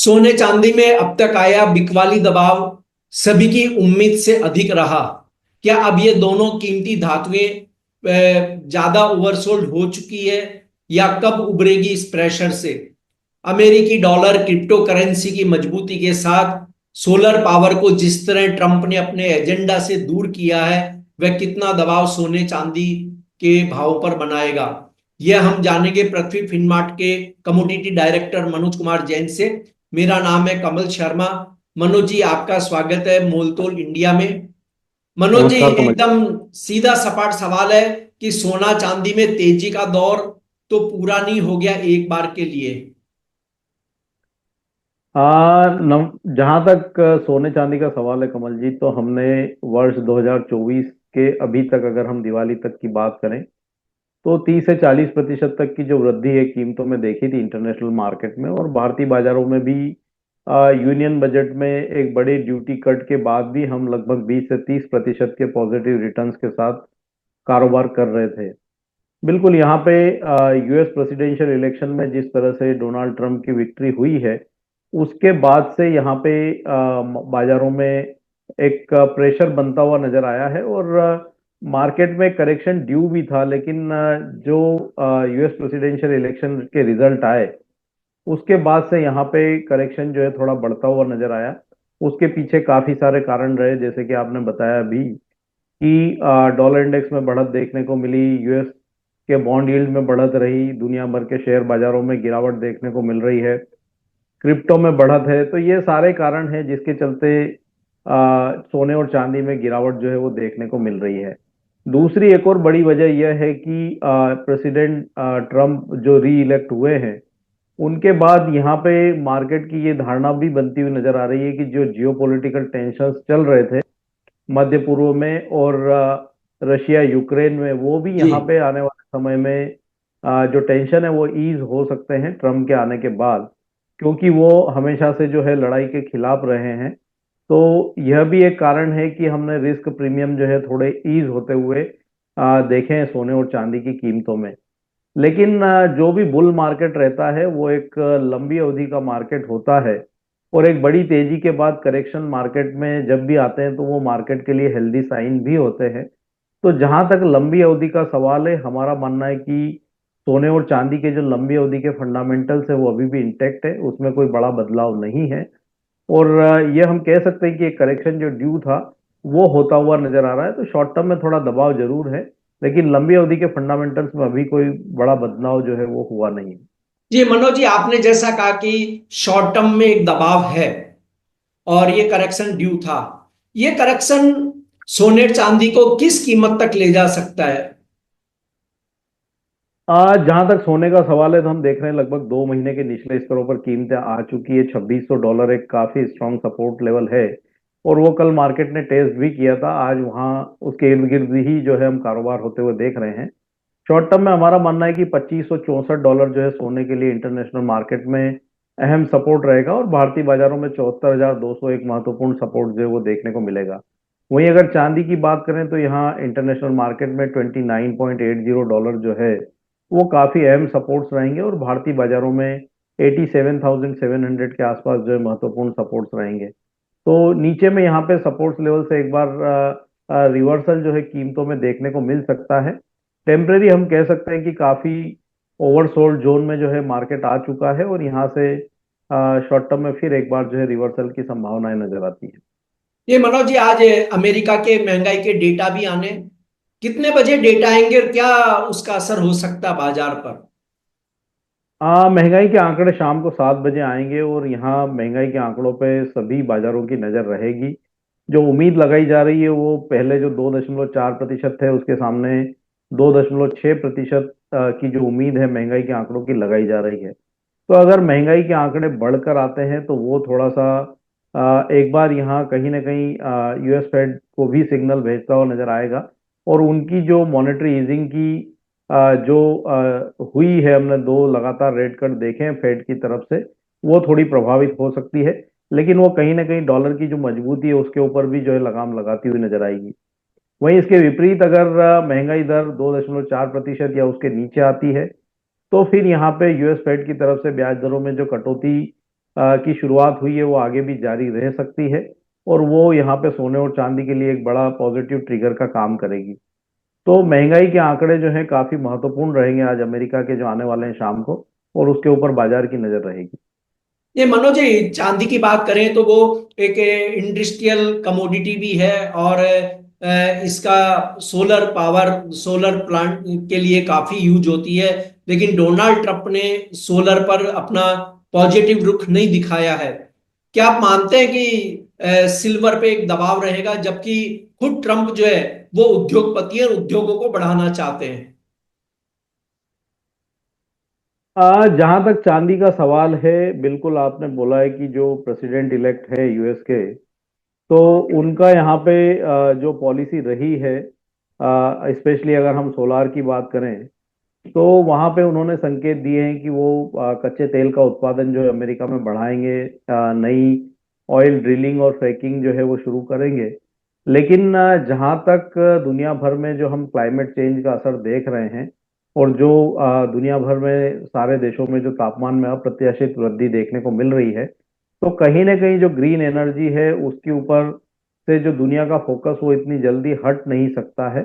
सोने चांदी में अब तक आया बिकवाली दबाव सभी की उम्मीद से अधिक रहा। क्या अब ये दोनों कीमती धातुएं ज्यादा ओवरसोल्ड हो चुकी है या कब उभरेगी इस प्रेशर से? अमेरिकी डॉलर क्रिप्टो करेंसी की मजबूती के साथ सोलर पावर को जिस तरह ट्रंप ने अपने एजेंडा से दूर किया है, वह कितना दबाव सोने चांदी के भाव पर बनाएगा, यह हम जानेंगे पृथ्वी फिनमार्ट के कमोडिटी डायरेक्टर मनोज कुमार जैन से। मेरा नाम है कमल शर्मा। मनोज जी, आपका स्वागत है मोलतोल इंडिया में। मनोज जी, नमस्कार कमल। एकदम सीधा सपाट सवाल है कि सोना चांदी में तेजी का दौर तो पूरा नहीं हो गया एक बार के लिए? जहां तक सोने चांदी का सवाल है कमल जी, तो हमने वर्ष 2024 के अभी तक अगर हम दिवाली तक की बात करें तो 30 से 40% तक की जो वृद्धि है कीमतों में देखी थी इंटरनेशनल मार्केट में और भारतीय बाजारों में भी। यूनियन बजट में एक बड़े ड्यूटी कट के बाद भी हम लगभग 20 से 30% के पॉजिटिव रिटर्न्स के साथ कारोबार कर रहे थे। बिल्कुल यहाँ पे यूएस प्रेसिडेंशियल इलेक्शन में जिस तरह से डोनाल्ड ट्रंप की विक्ट्री हुई है, उसके बाद से यहाँ पे बाजारों में एक प्रेशर बनता हुआ नजर आया है और मार्केट में करेक्शन ड्यू भी था, लेकिन जो यूएस प्रेसिडेंशियल इलेक्शन के रिजल्ट आए उसके बाद से यहाँ पे करेक्शन जो है थोड़ा बढ़ता हुआ नजर आया। उसके पीछे काफी सारे कारण रहे, जैसे कि आपने बताया अभी कि डॉलर इंडेक्स में बढ़त देखने को मिली, यूएस के बॉन्ड यील्ड में बढ़त रही, दुनिया भर के शेयर बाजारों में गिरावट देखने को मिल रही है, क्रिप्टो में बढ़त है। तो ये सारे कारण हैं जिसके चलते सोने और चांदी में गिरावट जो है वो देखने को मिल रही है। दूसरी एक और बड़ी वजह यह है कि प्रेसिडेंट ट्रम्प जो री इलेक्ट हुए हैं, उनके बाद यहाँ पे मार्केट की ये धारणा भी बनती हुई नजर आ रही है कि जो जियोपॉलिटिकल टेंशन्स चल रहे थे मध्य पूर्व में और रशिया यूक्रेन में, वो भी जी। यहाँ पे आने वाले समय में जो टेंशन है वो ईज हो सकते हैं ट्रम्प के आने के बाद, क्योंकि वो हमेशा से जो है लड़ाई के खिलाफ रहे हैं। तो यह भी एक कारण है कि हमने रिस्क प्रीमियम जो है थोड़े ईज होते हुए देखे हैं सोने और चांदी की कीमतों में। लेकिन जो भी बुल मार्केट रहता है वो एक लंबी अवधि का मार्केट होता है और एक बड़ी तेजी के बाद करेक्शन मार्केट में जब भी आते हैं तो वो मार्केट के लिए हेल्दी साइन भी होते हैं। तो जहां तक लंबी अवधि का सवाल है, हमारा मानना है कि सोने और चांदी के जो लंबी अवधि के फंडामेंटल्स है वो अभी भी इंटेक्ट है, उसमें कोई बड़ा बदलाव नहीं है। और ये हम कह सकते हैं कि एक करेक्शन जो ड्यू था वो होता हुआ नजर आ रहा है। तो शॉर्ट टर्म में थोड़ा दबाव जरूर है, लेकिन लंबी अवधि के फंडामेंटल्स में अभी कोई बड़ा बदलाव जो है वो हुआ नहीं है। जी मनोज जी, आपने जैसा कहा कि शॉर्ट टर्म में एक दबाव है और ये करेक्शन ड्यू था। ये करेक्शन सोने चांदी को किस कीमत तक ले जा सकता है? आज जहां तक सोने का सवाल है तो हम देख रहे हैं लगभग 2 महीने के निचले स्तरों पर कीमतें आ चुकी है। $2600 एक काफी स्ट्रांग सपोर्ट लेवल है और वो कल मार्केट ने टेस्ट भी किया था। आज वहां उसके इर्द गिर्द ही जो है हम कारोबार होते हुए देख रहे हैं। शॉर्ट टर्म में हमारा मानना है कि $2564 जो है सोने के लिए इंटरनेशनल मार्केट में अहम सपोर्ट रहेगा और भारतीय बाजारों में 74,200 एक महत्वपूर्ण सपोर्ट जो है वो देखने को मिलेगा। वहीं अगर चांदी की बात करें तो यहाँ इंटरनेशनल मार्केट में $29.80 जो है वो काफी अहम सपोर्ट्स रहेंगे और भारतीय बाजारों में 87,700 के आसपास जो है महत्वपूर्ण सपोर्ट्स रहेंगे। तो नीचे में यहाँ पे सपोर्ट्स लेवल से एक बार रिवर्सल जो है कीमतों में देखने को मिल सकता है। टेम्परेरी हम कह सकते हैं कि काफी ओवरसोल्ड जोन में जो है मार्केट आ चुका है और यहाँ से शॉर्ट टर्म में फिर एक बार जो है रिवर्सल की संभावनाएं नजर आती है। ये मनोज जी, आज अमेरिका के महंगाई के डेटा भी आने, कितने बजे डेटा आएंगे और क्या उसका असर हो सकता है बाजार पर? महंगाई के आंकड़े शाम को 7 बजे आएंगे और यहाँ महंगाई के आंकड़ों पे सभी बाजारों की नजर रहेगी। जो उम्मीद लगाई जा रही है वो पहले जो 2.4% थे उसके सामने 2.6% की जो उम्मीद है महंगाई के आंकड़ों की लगाई जा रही है। तो अगर महंगाई के आंकड़े बढ़कर आते हैं तो वो थोड़ा सा एक बार यहाँ कहीं ना कहीं यूएस फेड को भी सिग्नल भेजता हुआ नजर आएगा और उनकी जो मॉनेटरी ईजिंग की जो हुई है, हमने दो लगातार रेट कट देखे हैं फेड की तरफ से, वो थोड़ी प्रभावित हो सकती है। लेकिन वो कहीं ना कहीं डॉलर की जो मजबूती है उसके ऊपर भी जो है लगाम लगाती हुई नजर आएगी। वहीं इसके विपरीत अगर महंगाई दर 2.4% या उसके नीचे आती है तो फिर यहाँ पे यूएस फेड की तरफ से ब्याज दरों में जो कटौती की शुरुआत हुई है वो आगे भी जारी रह सकती है, और वो यहाँ पे सोने और चांदी के लिए एक बड़ा पॉजिटिव ट्रिगर का काम करेगी। तो महंगाई के आंकड़े जो है काफी महत्वपूर्ण रहेंगे आज अमेरिका के, जो आने वाले हैं शाम को, और उसके ऊपर बाजार की नजर रहेगी। ये मनोज जी, चांदी की बात करें तो वो एक इंडस्ट्रियल कमोडिटी भी है, और इसका सोलर पावर, सोलर प्लांट के लिए काफी यूज होती है। लेकिन डोनाल्ड ट्रंप ने सोलर पर अपना पॉजिटिव रुख नहीं दिखाया है। क्या आप मानते हैं कि सिल्वर पे एक दबाव रहेगा, जबकि खुद ट्रंप जो है वो उद्योगपति है और उद्योगों को बढ़ाना चाहते हैं? जहां तक चांदी का सवाल है, बिल्कुल आपने बोला है कि जो प्रेसिडेंट इलेक्ट है यूएस के, तो उनका यहाँ पे जो पॉलिसी रही है, स्पेशली अगर हम सोलार की बात करें, तो वहां पे उन्होंने संकेत दिए हैं कि वो कच्चे तेल का उत्पादन जो है अमेरिका में बढ़ाएंगे, नई ऑयल ड्रिलिंग और फ्रैकिंग जो है वो शुरू करेंगे। लेकिन जहां तक दुनिया भर में जो हम क्लाइमेट चेंज का असर देख रहे हैं, और जो दुनिया भर में सारे देशों में जो तापमान में अप्रत्याशित वृद्धि देखने को मिल रही है, तो कहीं ना कहीं जो ग्रीन एनर्जी है उसके ऊपर से जो दुनिया का फोकस वो इतनी जल्दी हट नहीं सकता है।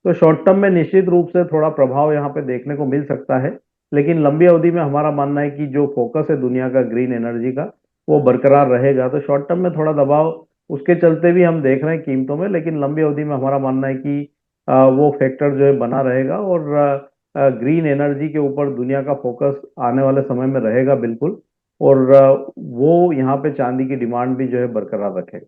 तो शॉर्ट टर्म में निश्चित रूप से थोड़ा प्रभाव यहाँ पे देखने को मिल सकता है, लेकिन लंबी अवधि में हमारा मानना है कि जो फोकस है दुनिया का ग्रीन एनर्जी का, वो बरकरार रहेगा। तो शॉर्ट टर्म में थोड़ा दबाव उसके चलते भी हम देख रहे हैं कीमतों में, लेकिन लंबी अवधि में हमारा मानना है कि वो फैक्टर जो है बना रहेगा, और ग्रीन एनर्जी के ऊपर दुनिया का फोकस आने वाले समय में रहेगा बिल्कुल। और वो यहाँ पे चांदी की डिमांड भी जो है बरकरार रखेगा।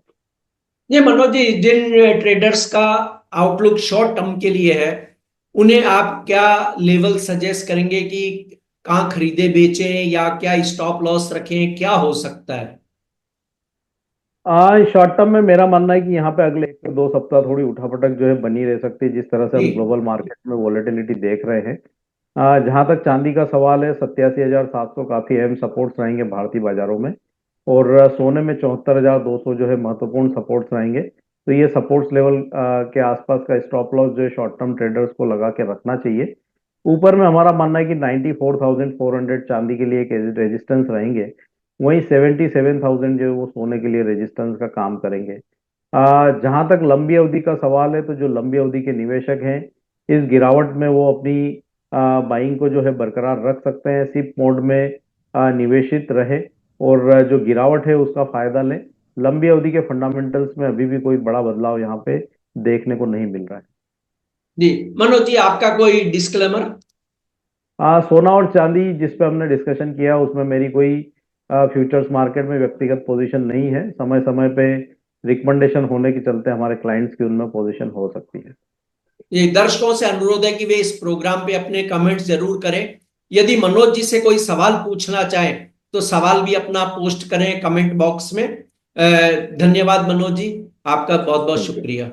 ये मनोज जी, जिन ट्रेडर्स का आउटलुक शॉर्ट टर्म के लिए है, उन्हें आप क्या लेवल सजेस्ट करेंगे कि कहाँ खरीदे बेचें, या क्या स्टॉप लॉस रखें, क्या हो सकता है? शॉर्ट टर्म में मेरा मानना है कि यहाँ पे अगले 1 से 2 सप्ताह थोड़ी उठापटक जो है बनी रह सकती है, जिस तरह से जी। हम ग्लोबल मार्केट में वॉलेटिलिटी देख रहे हैं। जहां तक चांदी का सवाल है, 87,700 काफी अहम सपोर्ट्स रहेंगे भारतीय बाजारों में, और सोने में 74,200 जो है महत्वपूर्ण सपोर्ट्स रहेंगे। तो ये सपोर्ट्स लेवल के आसपास का स्टॉप लॉस जो है शॉर्ट टर्म ट्रेडर्स को लगा के रखना चाहिए। ऊपर में हमारा मानना है कि 94,400 चांदी के लिए एक रेजिस्टेंस रहेंगे, वहीं 77,000 जो है वो सोने के लिए रेजिस्टेंस का काम करेंगे। जहां तक लंबी अवधि का सवाल है, तो जो लंबी अवधि के निवेशक हैं, इस गिरावट में वो अपनी बाइंग को जो है बरकरार रख सकते हैं, सिप मोड में निवेशित रहे, और जो गिरावट है उसका फायदा लें। लंबी अवधि के फंडामेंटल्स में अभी भी कोई बड़ा बदलाव यहाँ पे देखने को नहीं मिल रहा है। जी मनोज जी, आपका कोई डिस्क्लेमर? सोना और चांदी जिस पे हमने डिस्कशन किया, उसमें मेरी कोई फ्यूचर्स मार्केट में व्यक्तिगत पोजीशन नहीं है। समय समय पे रिकमेंडेशन होने के चलते हमारे क्लाइंट्स की उनमें पोजीशन हो सकती है। ये दर्शकों से अनुरोध है कि वे इस प्रोग्राम पे अपने कमेंट्स जरूर करें। यदि मनोज जी से कोई सवाल पूछना चाहें तो सवाल भी अपना पोस्ट करें कमेंट बॉक्स में। धन्यवाद मनोज जी, आपका बहुत बहुत थैंक यू। शुक्रिया।